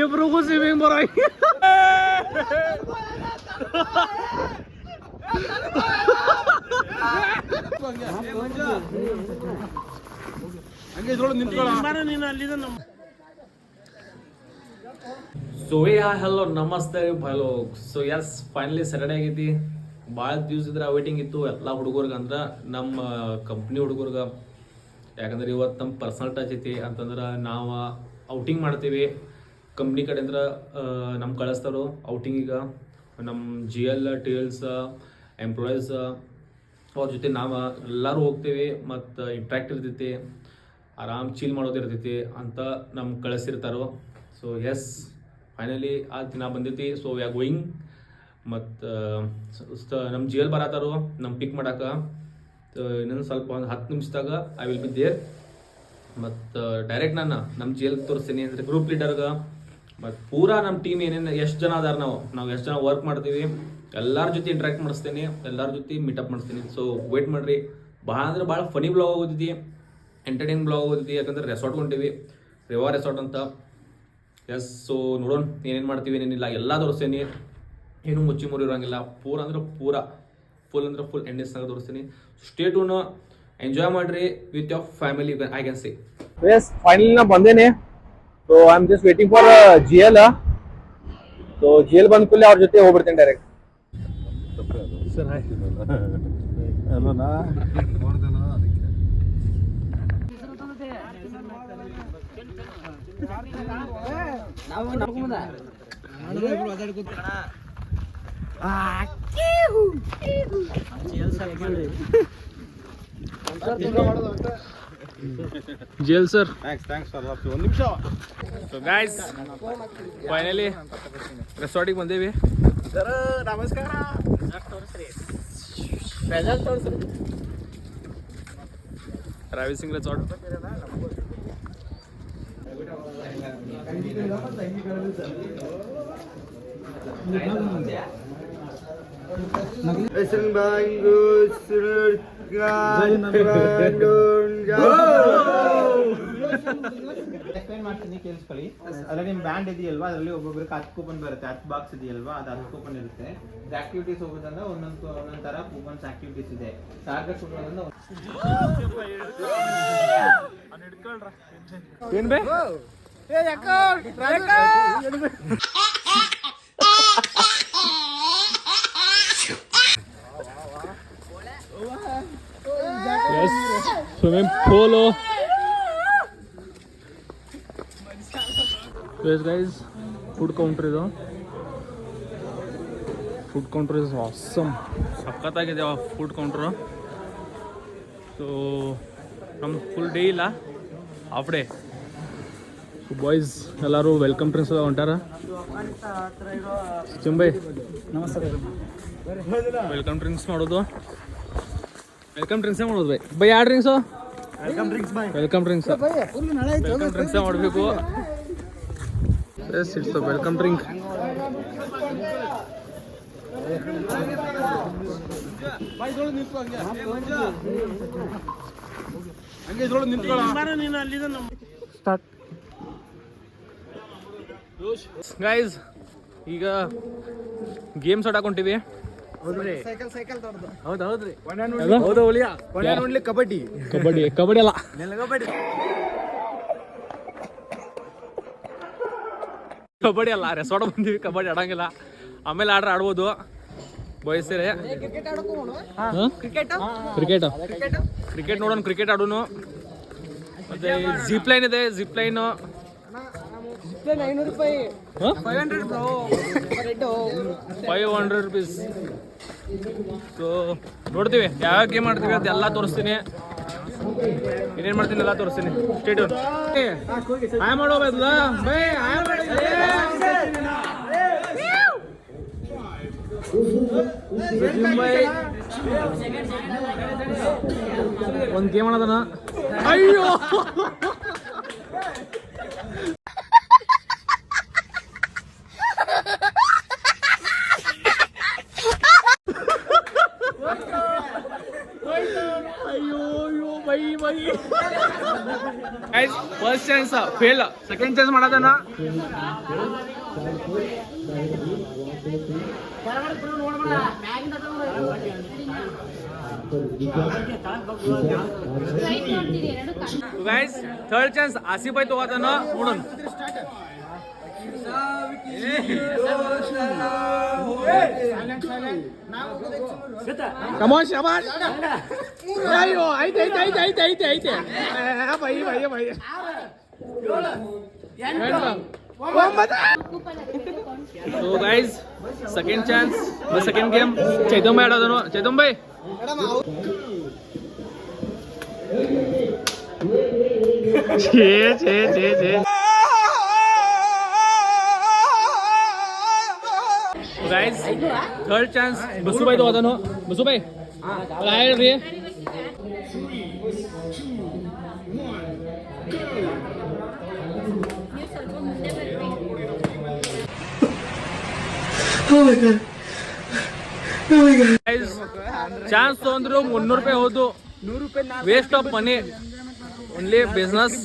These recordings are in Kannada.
ಇಬ್ರಿಗೂ ಸ್ವಿಮ್ಮಿಂಗ್ ಬರೋ ಸೊ ಹಲೋ ನಮಸ್ತೆ hello. So S finally Saturday ಆಗೈತಿ. ಭಾಳ ದಿವ್ಸ ಇದ್ರೆ ವೇಟಿಂಗ್ ಇತ್ತು ಎಲ್ಲ ಹುಡುಗರ್ಗೆ, ಅಂದ್ರೆ ನಮ್ಮ ಕಂಪ್ನಿ ಹುಡುಗರ್ಗೆ. ಯಾಕಂದ್ರೆ ಇವತ್ತು ನಮ್ಮ ಪರ್ಸನಲ್ ಟಚ್ ಐತಿ ಅಂತಂದ್ರೆ ನಾವು ಔಟಿಂಗ್ ಮಾಡ್ತೀವಿ. ಕಂಪ್ನಿ ಕಡೆಯಿಂದ ನಮ್ಮ ಕಳಿಸ್ತಾರೋ ಔಟಿಂಗಿಗೆ. ನಮ್ಮ GL TLs ಎಂಪ್ಲಾಯೀಸ್ ಅವ್ರ ಜೊತೆ ನಾವು ಎಲ್ಲರೂ ಹೋಗ್ತೀವಿ. ಮತ್ತು ಇಂಟ್ರ್ಯಾಕ್ಟ್ ಇರ್ತೈತಿ, ಆರಾಮ್ ಚೀಲ್ ಮಾಡೋದಿರ್ತೈತಿ ಅಂತ ನಮ್ಗೆ ಕಳಿಸಿರ್ತಾರೋ. ಸೊ ಎಸ್ ಫೈನಲಿ ಆ ದಿನ ಬಂದೈತಿ. So we are going. ಮತ್ತು ನಮ್ಮ GL ಬರತ್ತಾರೋ ನಮ್ಮ ಪಿಕ್ ಮಾಡಕ್ಕೆ. ಇನ್ನೊಂದು ಸ್ವಲ್ಪ ಒಂದು 10 ನಿಮಿಷದಾಗ ಐ ವಿಲ್ ಬಿ ದೇರ್. ಮತ್ತು ಡೈರೆಕ್ಟ್ ನಾನು ನಮ್ಮ GL ತೋರಿಸ್ತೀನಿ ಅಂದರೆ ಗ್ರೂಪ್ ಲೀಡರ್ಗೆ. ಮತ್ತು ಪೂರಾ ನಮ್ಮ ಟೀಮ್ ಏನೇನು ಎಷ್ಟು ಜನ ಅದಾರ, ನಾವು ಎಷ್ಟು ಜನ ವರ್ಕ್ ಮಾಡ್ತೀವಿ ಎಲ್ಲರ ಜೊತೆ ಇಂಟ್ರ್ಯಾಕ್ಟ್ ಮಾಡಿಸ್ತೀನಿ, ಎಲ್ಲರ ಜೊತೆ ಮೀಟಪ್ ಮಾಡಿಸ್ತೀನಿ. ಸೊ ವೇಟ್ ಮಾಡಿರಿ. ಭಾಳ ಅಂದ್ರೆ ಭಾಳ ಫನಿ ಬ್ಲಾಗ್ ಹೋಗೋದಿದ್ದಿ, ಎಂಟರ್ಟೈನ್ ಬ್ಲಾಗ್ ಹೋಗೋದಿದ್ದಿ. ಯಾಕಂದ್ರೆ ರೆಸಾರ್ಟ್ ಹೊಂಟೀವಿ, ರೇವಾ ರೆಸಾರ್ಟ್ ಅಂತ. ಎಸ್ ಸೊ ನೋಡೋಣ ಏನೇನು ಮಾಡ್ತೀವಿ ಏನೇನಿಲ್ಲ ಎಲ್ಲ ತೋರಿಸ್ತೀನಿ. ಏನೂ ಮುಚ್ಚಿ ಮುರಿ ಇರೋಂಗಿಲ್ಲ. ಪೂರ ಅಂದ್ರೆ ಫುಲ್ ಅಂದ್ರೆ ಫುಲ್ ಎಂಡೇಜ್ನಾಗ ತೋರಿಸ್ತೀನಿ. ಸ್ಟೇ ಟ್ಯೂನ್, ಎಂಜಾಯ್ ಮಾಡಿರಿ with your family. I can see yes finally ನಾ ಬಂದೇನೆ. So I am just waiting for GL. So GL ಬಂದ ಕೂಡಲೇ ಅವ್ರ ಜೊತೆ ಹೋಗ್ಬಿಡ್ತೇನೆ ಡೈರೆಕ್ಟ್. Sir hi. ಹಲೋ ನಾ GL sir. Thanks for laugh. ಒಂದು ನಿಮಿಷ. ಸೊ ಗೈಸ್ ಫೈನಲಿ ರೆಸಾರ್ಟಿಗೆ ಬಂದೇವಿ. ಸರ್ ನಮಸ್ಕಾರ. ರಾವಿ ಸಿಂಗ್ ರೆಸಾರ್ಟ್. ಎಕ್ಸ್ಪ್ಲೈನ್ ಮಾಡ್ತೀನಿ ಕೇಳಿಸ್ಕೊಳ್ಳಿ. ಅದರಲ್ಲಿ ನಿಮ್ಮ ಬ್ಯಾಂಡ್ ಇದೆಯಲ್ವಾ, ಅದರಲ್ಲಿ ಒಬ್ಬೊಬ್ಬರಿಗೆ 10 ಕೂಪನ್ ಬರುತ್ತೆ. 10 ಬಾಕ್ಸ್ ಇದೆಯಲ್ವಾ, ಅದು 10 ಕೂಪನ್ ಇರುತ್ತೆ. ಆಕ್ಟಿವಿಟೀಸ್ ಹೋಗೋದ್ರಿಂದ ಒಂದೊಂದು ತರ ಕೂಪನ್ಸ್ ಆಕ್ಟಿವಿಟೀಸ್ ಇದೆ. ಟಾರ್ಗೆಟ್ ಹೋಗೋದ್ರಿಂದ ಏನ್ ಬೇ swimming pool. Guys food counter ಇದು. Food counter is awesome. ಸಖತ್ತಾಗಿದೆ ಫುಡ್ ಕೌಂಟ್ರು. ಸೊ ನಮ್ದು ಫುಲ್ ಡೇ ಇಲ್ಲ, ಹಾಫ್ ಡೇ. ಸೊ ಬಾಯ್ಸ್ ಎಲ್ಲರೂ ವೆಲ್ಕಮ್ ಡ್ರಿಂಕ್ಸ್ ಹೊಂಟಾರ. ಚಿಂಬೈ ನಮಸ್ತೆ. ವೆಲ್ಕಮ್ ಡ್ರಿಂಕ್ಸ್ ಮಾಡೋದು. ವೆಲ್ಕಮ್ ಡ್ರಿಂಕ್ಸೇ ಮಾಡೋದು ಬೈ. ಯಾವ ಡ್ರಿಂಕ್ಸು? ವೆಲ್ಕಮ್ ಡ್ರಿಂಕ್ಸ್ ಬೈ. ವೆಲ್ಕಮ್ ಡ್ರಿಂಕ್ಸ್ ವೆಲ್ಕಮ್ ಡ್ರಿಂಕ್ಸೇ ಮಾಡಬೇಕು. Yes it's welcome drink. Start guys. ಈಗ ಗೇಮ್ಸ್ ಆಡಾಕೊಂತೀವಿ. ಹೌದ್ರಿ. ಹೌದೌದ್ರಿ. ಹೌದು ಒಲಿಯಾ. ಒಳ್ಳೆ ಕಬಡ್ಡಿ ಕಬಡ್ಡಿ ಅಲ್ಲ, ಕಬಡ್ಡಿ ಅಲ್ಲ. ರೆಸಾರ್ಟ್ ಬಂದೀವಿ, ಕಬಡ್ಡಿ ಆಡಂಗಿಲ್ಲ. ಆಮೇಲೆ ಆಡ್ಬೋದು ಬಾಯ್ಸ್. ಕ್ರಿಕೆಟ್ ನೋಡೋಣ, ಕ್ರಿಕೆಟ್ ಆಡೋನು. ಮತ್ತೆ ಜಿಪ್ ಲೈನ್ ಇದೆ, ಜಿಪ್ ಲೈನು 500 rupees. ಸೊ ನೋಡ್ತೀವಿ ಯಾವ್ಯಾವ ಗೇಮ್ ಮಾಡ್ತೀವಿ ಅಂತ ಎಲ್ಲ ತೋರಿಸ್ತೀನಿ. ಏನೇನು ಮಾಡ್ತೀನಿ ಎಲ್ಲ ತೋರಿಸ್ತೀನಿ. ಸ್ಟೇಟ್ ಹಾಯ್ ಮಾಡೋ ಬದಲ ಬೈ. ಒಂದು ಗೇಮ್ ಮಾಡೋದನ. ಅಯ್ಯೋ ಅಯ್ಯೋ first chance fail, second chance ಮಾಡೋದನ್ನ guys third chance Asif bhai ತಗೋತಾನ ನೋಡೋಣ. ಕಮಾನ್ ಶಬಾಷ್. ಅಯ್ಯೋ ಐತೆ ಐತೆ ಐತೆ ಐತೆ ಐತೆ ಐತೆ ಭಯ ಭಯ ಭಯ. So guys, second chance, the second game. Chaitan Bhai ಆಡೋದನು. Chaitan Bhai ಛೇ ಛೇ ಛೇ ಛೇ. Guys, third chance. Basu Bhai ತಗೋದನು. Basu Bhai ಹೇಳ್ರಿ. ಚಾನ್ಸ್ ತೊಂದ್ರು 300 ರೂಪಾಯಿ ಹೋದು. 100 ರೂಪಾಯಿ waste of money, only business.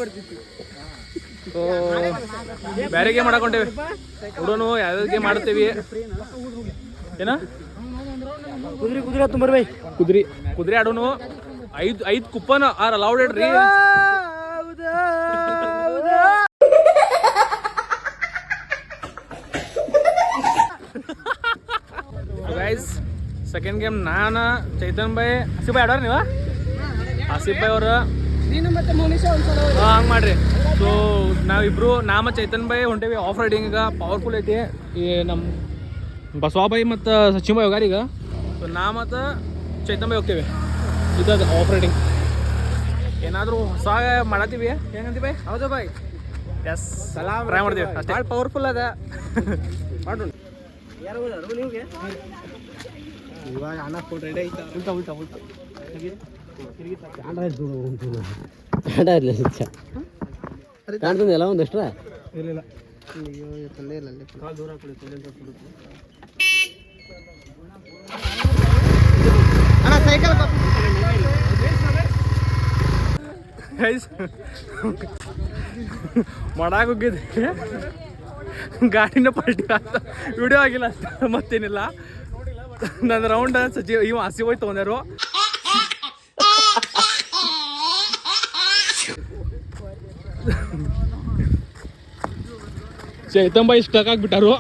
ಬೇರೆ ಗೇಮ್ ಮಾಡಕೊಂಡೇವಿ ಹುಡುನು. ಯಾವ್ಯಾವ ಗೇಮ್ ಮಾಡ್ತೇವಿ ಏನ? ಕುದುರೆ ಕುದುರೆ ತುಂಬರ್ ಬೈ. ಕುದುರೆ ಕುದುರೆ ಆಡೋನು. 5 ಕುಪ್ಪನ್ ಆರ್ ಅಲೌಡ್ ಇಡ್ರಿ. ಗೈಸ್ ಸೆಕೆಂಡ್ ಗೇಮ್ ನಾನ ಚೈತನ್ ಭಾಯ್ ಆಸಿಫ್ ಭಾಯ್ ಆಡೋರು ನೀವು. ಆಸಿಫ್ ಭಾಯ್ ಅವ್ರ ಹಂಗೆ ಮಾಡ್ರಿ. ಸೊ ನಾವಿಬ್ರು ನಾಮ ಚೈತನ್ ಭಾಯ್ ಹೊಂಟೇವಿ ಆಫ್ ರೈಡಿಂಗ್. ಈಗ ಪವರ್ಫುಲ್ ಐತಿ ಈ ನಮ್ಮ ಬಸವ ಭಾಯ್ ಮತ್ತು ಸಚಿನ್ ಭಾಯ್ ಹೋಗಾರ ಈಗ. ಸೊ ನಾ ಮತ್ತು ಚೈತನ್ ಭಾಯ್ ಹೋಗ್ತೇವೆ. ಇದು ಆಫ್ ರೈಡಿಂಗ್ ಏನಾದರೂ ಹೊಸ ಮಾಡತ್ತೀವಿ. ಏನಂತೀವಿ ಭಾಯ್? ಹೌದು ಭಾಯ್. ಎಸ್ ಟ್ರೈ ಮಾಡ್ತೀವಿ ಅಷ್ಟೇ. ಭಾಳ ಪವರ್ಫುಲ್ ಅದ ಮಾಡೋಣ. ಇವಾಗ ಅಣ್ಣ ಫೋಟೋ ರೆಡಿ ಐತ. ಉಲ್ಟಾ ಉಲ್ಟಾ ಉಲ್ಟಾ ಕಾಣ್ತದೆಲ್ಲ ಒಂದೆಷ್ಟ್ರ ಇಲ್ಲ ತಂದೆ ಇಲ್ಲ ದೂರ ಕೊಡುತ್ತೆ. ಅಣ್ಣ ಸೈಕಲ್ ಮಾಡಾಕ ಹೋಗಿದ್ದೆ, ಗಾಡಿನ ಪಲ್ಟಿ ಆಗ್ತ. ವಿಡಿಯೋ ಆಗಿಲ್ಲ ಅಷ್ಟ, ಮತ್ತೇನಿಲ್ಲ. ನನ್ನ ರೌಂಡ್ ಸಚಿವ ಇವ ಆಸಿಫ್ ಭಾಯ್ ತೊಗೊಂಡ್ಯಾರು. ಚೈತನ್ ಭಾಯ್ ಸ್ಟಕ್ ಆಗಿಬಿಟ್ಟಾರು.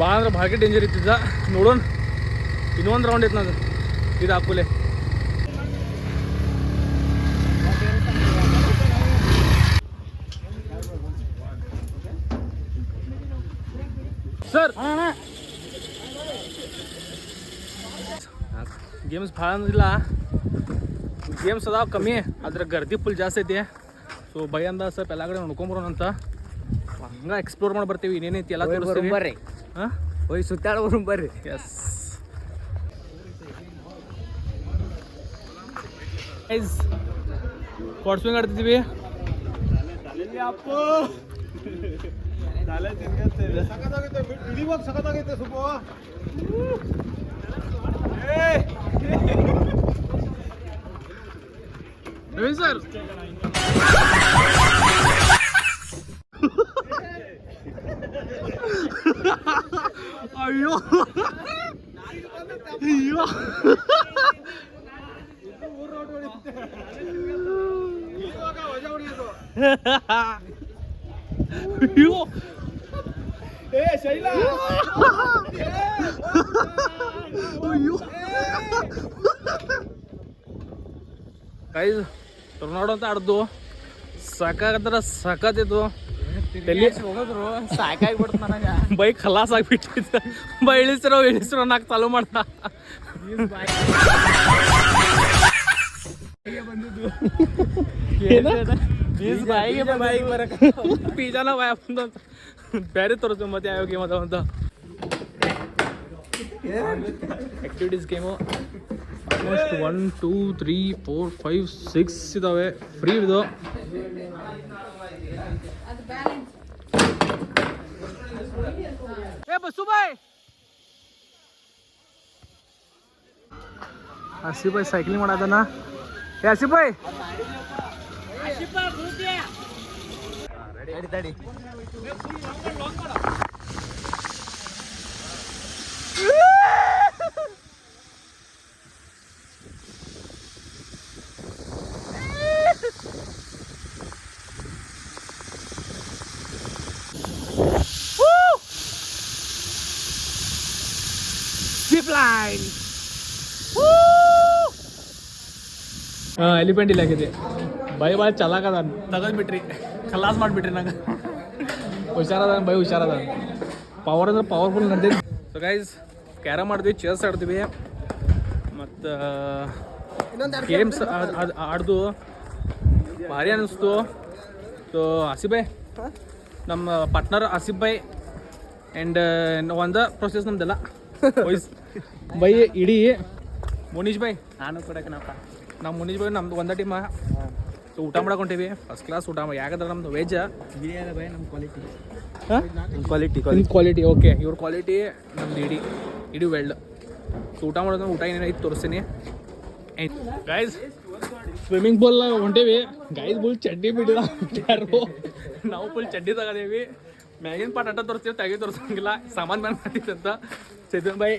ಭಾಳ ಅಂದ್ರೆ ಭಾಳ ಡೇಂಜರ್ ಇತ್ತಿದ್ದ. ನೋಡೋಣ, ಇನ್ನೊಂದು ರೌಂಡ್ ಐತೆ ನಂದು ಇದು ಹಾಕುಲೆ. ಸರ್ ಗೇಮ್ಸ್ ಭಾಳ ಅಂದಿಲ್ಲ, ಗೇಮ್ಸ್ ಅದಾವ ಕಮ್ಮಿ, ಅದ್ರ ಗರ್ದಿ ಫುಲ್ ಜಾಸ್ತಿ ಐತಿ. ಸೊ ಭಯ ಅಂದ ಸ್ವಲ್ಪ ಎಲ್ಲ ಕಡೆ ನೋಡ್ಕೊಂಬರೋಣ ಅಂತ ಹಂಗೆ ಎಕ್ಸ್ಪ್ಲೋರ್ ಮಾಡಿ ಬರ್ತೀವಿ. ಇನ್ನೇನೈತಿ ಎಲ್ಲ ತೋರಿಸ್ತೀವಿ. ಬರ್ರಿ ಹಾಂ ಹೋಗಿ ಸುತ್ತಾಡೋರು ಬರ್ರಿ. ಎಸ್ ಗೈಸ್, ಕ್ವಾಡ್ ಸ್ವಿಂಗ್ ಆಡ್ತಿದ್ದೀವಿ. ಸಖತ್ತಾಗೈತೆ ಸುಬ್ಬು. ನವೀನ್ ಸರ್ ಅಯ್ಯೋ ಅಯ್ಯೋ ಅಯ್ಯೋ ಶೈಲಾ ಅಯ್ಯೋ ಗೈಸ್, ಟೊರ್ನಾಡೋ ಅಂತ ಆಡ್ದು ಸಾಕಾಗತ್ತಾರ, ಸಾಕಾತಿತ್ತು. ಹೋಗೋದ್ರು ಸಾಕಾಗ್ಬಿಡ್ತು ನನಗೆ. ಬೈಕ್ ಖಲಾಸ್ ಆಗಿಬಿಟ್ಟಿದ್ದ. ಬೈ ಇಳಿಸ್ರೋ ನಾಕ್ ಚಾಲು ಮಾಡ್ತಾ ಪಿಜಾನ ಬಾಯ ಬಂದು ಅಂತ ಬೇರೆ ತೋರಿಸ್ತು. ಮತ್ತೆ ಯಾವ ಗೇಮ್ ಅದಾವ ಅಂತ ಆಕ್ಟಿವಿಟೀಸ್ ಗೇಮು ಆಲ್ಮೋಸ್ಟ್ 1 2 3 4 5 6 ಇದಾವೆ ಫ್ರೀ. ಇದು ಏ ಬಸ್ಸು ಬಾಯ್ ಆಸಿಫ್ ಭಾಯ್ ಸೈಕ್ಲಿಂಗ್ ಮಾಡದನ ಏ ಆಸಿಫ್ ಭಾಯ್ ತಡಿ zip line ಎಲಿಫೆಂಟ್ ಇಲ್ಲಾಗಿದೆ ಬೈ ಭಾಳ ಚಲಾಕದ ತೆಗೆದ್ಬಿಟ್ರಿ ಖಲಾಸ್ ಮಾಡಿಬಿಟ್ರಿ ನಂಗೆ ಹುಷಾರದ ಬೈ ಹುಷಾರದ ಪವರ್ ಅಂದ್ರೆ ಪವರ್ಫುಲ್ ನಡೆದಿದ್ದು. ಸೊ ಗೈಸ್ ಕ್ಯಾರಮ್ ಆಡ್ತೀವಿ, ಚೆಸ್ ಆಡ್ತೀವಿ ಮತ್ತು ಗೇಮ್ಸ್ ಅದು ಆಡ್ದು ಭಾರಿ ಅನ್ನಿಸ್ತು. ಸೊ ಆಸಿಫ್ ಭಾಯ್ ನಮ್ಮ ಪಾರ್ಟ್ನರ್ ಆಸಿಫ್ ಭಾಯ್ ಆ್ಯಂಡ್ ಒಂದು ಪ್ರೊಸೆಸ್ ನಮ್ದೆಲ್ಲ ಬೈ ಇಡೀ ಮುನೀಶ್ ಭಾಯ್ ನಾನು ಕೊಡಕನಪ್ಪ ನಮ್ಮ ಮುನೀಶ್ ಭಾಯ್ ನಮ್ದು ಒಂದೇ ಟೀಮ. ಸೊ ಊಟ ಮಾಡಕ್ಕೆ ಹೊಂಟೀವಿ, ಫಸ್ಟ್ ಕ್ಲಾಸ್ ಊಟ ಯಾಕಂದ್ರೆ ನಮ್ದು ವೆಜ್ ಬಿರಿಯಾನಿ ಬೈ ನಮ್ಮ ಕ್ವಾಲಿಟಿ ಕ್ವಾಲಿಟಿ ಓಕೆ ಇವ್ರ ಕ್ವಾಲಿಟಿ ನಮ್ದು ಇಡೀ ವೆಲ್ಡ್. ಸೊ ಊಟ ಮಾಡೋದು ಊಟ ಏನೇನೈತೆ ತೋರಿಸ್ತೀನಿ. ಗೈಸ್ ಸ್ವಿಮ್ಮಿಂಗ್ ಪೂಲ್ ಹೊಂಟೇವಿ, ಗೈಸ್ ಫುಲ್ ಚಡ್ಡಿ ಬಿಟ್ಟಿದ ಯಾರು, ನಾವು ಫುಲ್ ಚಡ್ಡಿ ತಗೋದೇವಿ. ಮ್ಯಾಗಿನ ಪಾಟ್ ಅಟ್ಟ ತೋರಿಸ್ತೀವಿ, ತೆಗೆ ತೋರಿಸಂಗಿಲ್ಲ, ಸಾಮಾನು ಬ್ಯಾನ್ ಮಾಡ್ತಿತ್ತು ಅಂತ. ಚೇತನ್ ಬಾಯ್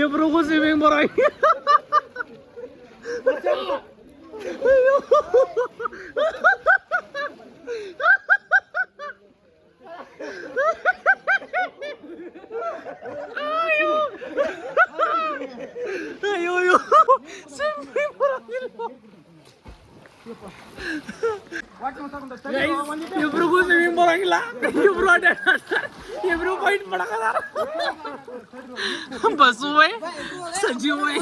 ಇಬ್ರಿಗೂ ಸ್ವಿಮ್ಮಿಂಗ್ ಬರೋಂಗಿಲ್ಲ. ಅಯ್ಯೋ ಸ್ವಿಮ್ಮಿಂಗ್ ಬರೋಂಗಿಲ್ಲ. ಇಬ್ರಿಗೂ ಸ್ವಿಮ್ಮಿಂಗ್ ಬರೋಂಗಿಲ್ಲ, ಇಬ್ರು ಫೈಟ್ ಮಾಡಕದಾರ. ಬಸ್ಸು ಬೈ ಸಂಜೀವ್ ಬೈ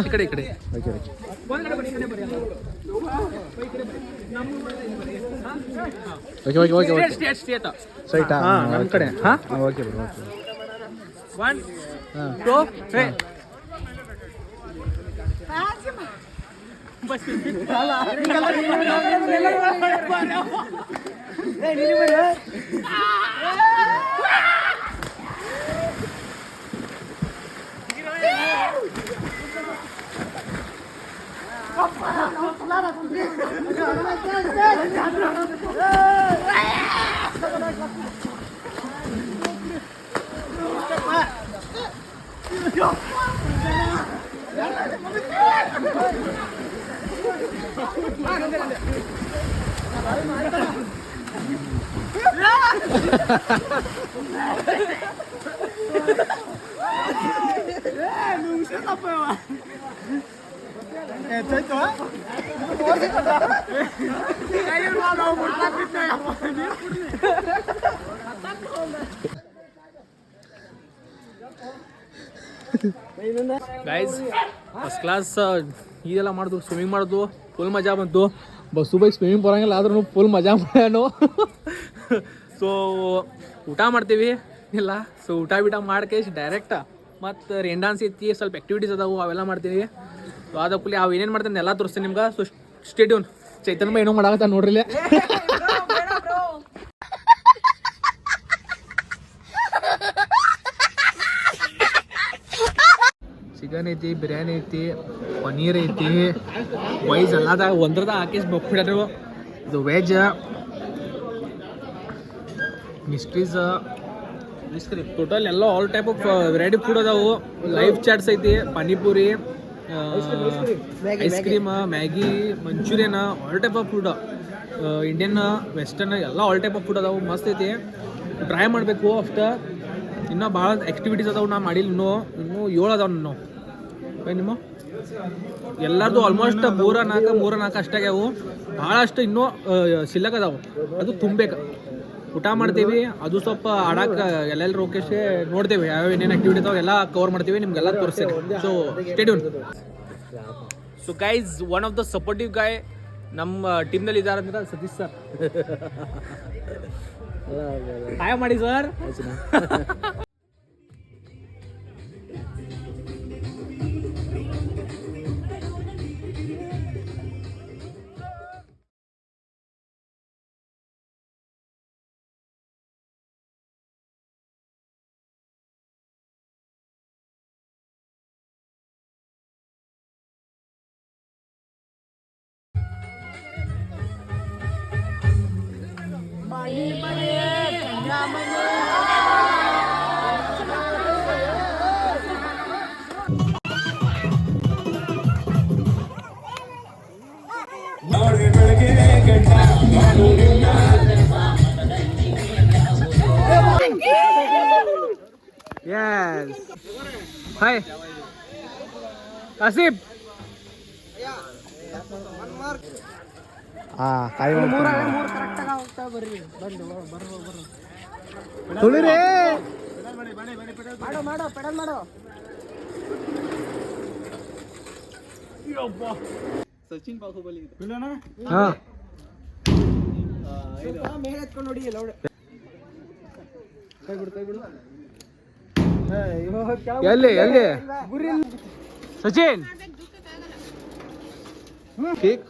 ಈ ಕಡೆ ಸ್ಟ್ರೇಟ್ ನಮ್ಮ ಕಡೆ. Okay bro, one two three. Guys first class ಇದೆಲ್ಲ ಮಾಡಿದ್ವು, ಸ್ವಿಮ್ಮಿಂಗ್ ಮಾಡಿದ್ವು, ಫುಲ್ ಮಜಾ ಬಂತು. ಬಸ್ಸು ಬೈಕ್ ಸ್ವಿಮ್ಮಿಂಗ್ ಬರೋಂಗಿಲ್ಲ ಆದ್ರೂ ಫುಲ್ ಮಜಾ ಮಾಡ್ಯಾನು. ಸೊ ಊಟ ಮಾಡ್ತೀವಿ ಇಲ್ಲ, ಸೊ ಊಟ ಮಾಡ್ಕೇಶ್ ಡೈರೆಕ್ಟ್ ಮತ್ತು ರೇನ್ ಡಾನ್ಸ್ ಐತಿ, ಸ್ವಲ್ಪ ಆ್ಯಕ್ಟಿವಿಟೀಸ್ ಅದಾವು, ಅವೆಲ್ಲ ಮಾಡ್ತೀವಿ. ಸೊ ಅದ ಕೂಲಿ ಅವು ಏನೇನು ಮಾಡ್ತಾನೆ ಎಲ್ಲ ತೋರಿಸ್ತೀನಿ ನಿಮ್ಗೆ. ಸೊ ಸ್ಟೇಡ್ಯೂನ್ ಚೈತನ್ಯ ಏನೋ ಮಾಡಾಕತ್ತ ನೋಡ್ರಿ ಇಲ್ಲಿ. ಚಿಕನ್ ಐತಿ, ಬಿರಿಯಾನಿ ಐತಿ, ಪನೀರ್ ಐತಿ, ವೈಸ್ ಎಲ್ಲದಾಗ ಒಂದ್ರದ ಹಾಕಿ ಬಕ್ಬಿಡ್ರು. ಇದು ವೆಜ್, ಮಿಸ್ಟ್ರೀಸ್, ಟೋಟಲ್ ಎಲ್ಲ all type of variety food ಅದಾವು. ಲೈವ್ ಚಾಟ್ಸ್ ಐತಿ, panipuri, ice cream, Maggi, manchurian, all type of food. Indian, western ಎಲ್ಲ ಆಲ್ ಟೈಪ್ ಆಫ್ ಫುಡ್ ಅದಾವು. ಮಸ್ತ್ ಐತಿ, ಟ್ರೈ ಮಾಡಬೇಕು. ಅಷ್ಟು ಇನ್ನೂ ಭಾಳ ಆ್ಯಕ್ಟಿವಿಟೀಸ್ ಅದಾವು, ನಾ ಮಾಡಿಲ್ಲ. ಇನ್ನೂ 7 ಅದಾವ ನಾವು. ನಿಮ್ಮ ಎಲ್ಲರದು ಆಲ್ಮೋಸ್ಟ್ 3-4 ಅಷ್ಟಾಗ್ಯಾವು. ಭಾಳಷ್ಟು ಇನ್ನೂ ಸಿಲ್ಲಕ್ ಅದಾವು, ಅದು ತುಂಬಬೇಕು. ಊಟ ಮಾಡ್ತೀವಿ, ಅದು ಸ್ವಲ್ಪ ಆಡಕ್ಕೆ ಎಲ್ಲೆಲ್ಲಿ ರೋಕೇಶ್ ನೋಡ್ತೇವೆ, ಯಾವ್ಯಾವ ಏನೇನು ಆ್ಯಕ್ಟಿವಿಟಿ ಅದಾವೆ ಎಲ್ಲ ಕವರ್ ಮಾಡ್ತೀವಿ, ನಿಮ್ಗೆಲ್ಲ ತೋರಿಸ್ತೀವಿ. So stay tuned. So guys, one of the supportive guy ನಮ್ಮ ಟೀಮ್ನಲ್ಲಿ ಇದ್ದಾರೆ ಅಂದ್ರೆ ಸತೀಶ್ ಸರ್. ಹಾಯ್ ಮಾಡಿ ಸರ್. Yes. Hi. Asif. ಕಾಯಿ ತುಳಿರಿ. ಸಚಿನ್ ಬಾಹುಬಲಿ ಎಲ್ಲಿ ಸಚಿನ್ ಕೇಕ್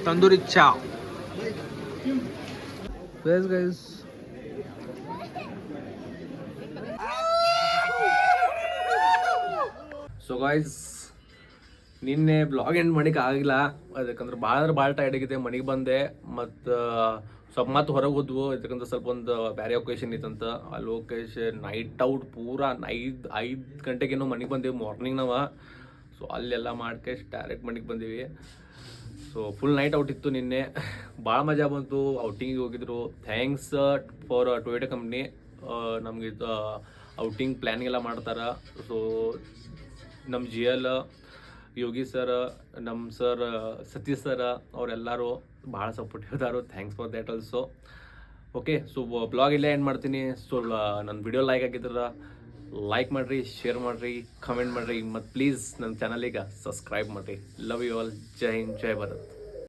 ತಂದೂರಿ ಚಾ. Yes guys. ಸೊ ಗಾಯ್ಸ್, ನಿನ್ನೆ ಬ್ಲಾಗ್ ಎಂಡ್ ಮಾಡಿಕ್ಕೆ ಆಗಿಲ್ಲ, ಅದಕ್ಕಂದ್ರೆ ಭಾಳ ಟೈರ್ಡ್ ಆಗಿದೆ. ಮನೆಗೆ ಬಂದೆ ಮತ್ತು ಸ್ವಲ್ಪ ಮತ್ತೆ ಹೊರಗೆ ಹೋದ್ವು, ಇದಕ್ಕಂತ ಸ್ವಲ್ಪ ಒಂದು ಬೇರೆ ಒಕೇಶನ್ ಇತ್ತಂತ. ಆ ಲೊಕೇಶನ್ ನೈಟ್ ಔಟ್ ಪೂರಾ 5 ಗಂಟೆಗೇನೋ ಮನೆಗೆ ಬಂದೀವಿ, ಮಾರ್ನಿಂಗ್ ನಾವು. ಸೊ ಅಲ್ಲೆಲ್ಲ ಮಾಡ್ಕೆ ಡೈರೆಕ್ಟ್ ಮನೆಗೆ ಬಂದೀವಿ. ಸೊ ಫುಲ್ ನೈಟ್ ಔಟ್ ಇತ್ತು ನಿನ್ನೆ, ಭಾಳ ಮಜಾ ಬಂತು. ಔಟಿಂಗಿಗೆ ಹೋಗಿದ್ರು. ಥ್ಯಾಂಕ್ಸ್ ಫಾರ್ ಟೊಯೋಟಾ ಕಂಪ್ನಿ, ನಮಗೆ ಔಟಿಂಗ್ ಪ್ಲ್ಯಾನಿಂಗ್ ಎಲ್ಲ ಮಾಡ್ತಾರೆ. ಸೊ ನಮ್ಮ GL ಯೋಗಿ ಸರ್, ನಮ್ಮ ಸರ್ ಸತೀಶ್ ಸರ್ ಅವರೆಲ್ಲರೂ ಭಾಳ ಸಪೋರ್ಟಿವ್ ಇದ್ದಾರೆ. Thanks for that also. Okay, so blog ಇಲ್ಲೇ ಎಂಡ್ ಮಾಡ್ತೀನಿ. ಸೊ ನನ್ನ ವಿಡಿಯೋ ಲೈಕ್ ಆಗಿದ್ರೆ ಲೈಕ್ ಮಾಡಿರಿ, ಶೇರ್ ಮಾಡಿರಿ, ಕಮೆಂಟ್ ಮಾಡಿರಿ, ಮತ್ತು ಪ್ಲೀಸ್ ನನ್ನ ಚಾನಲಿಗೆ ಸಬ್ಸ್ಕ್ರೈಬ್ ಮಾಡಿರಿ. Love you all. ಜೈ ಹಿಂದ್, ಜೈ ಭಾರತ್.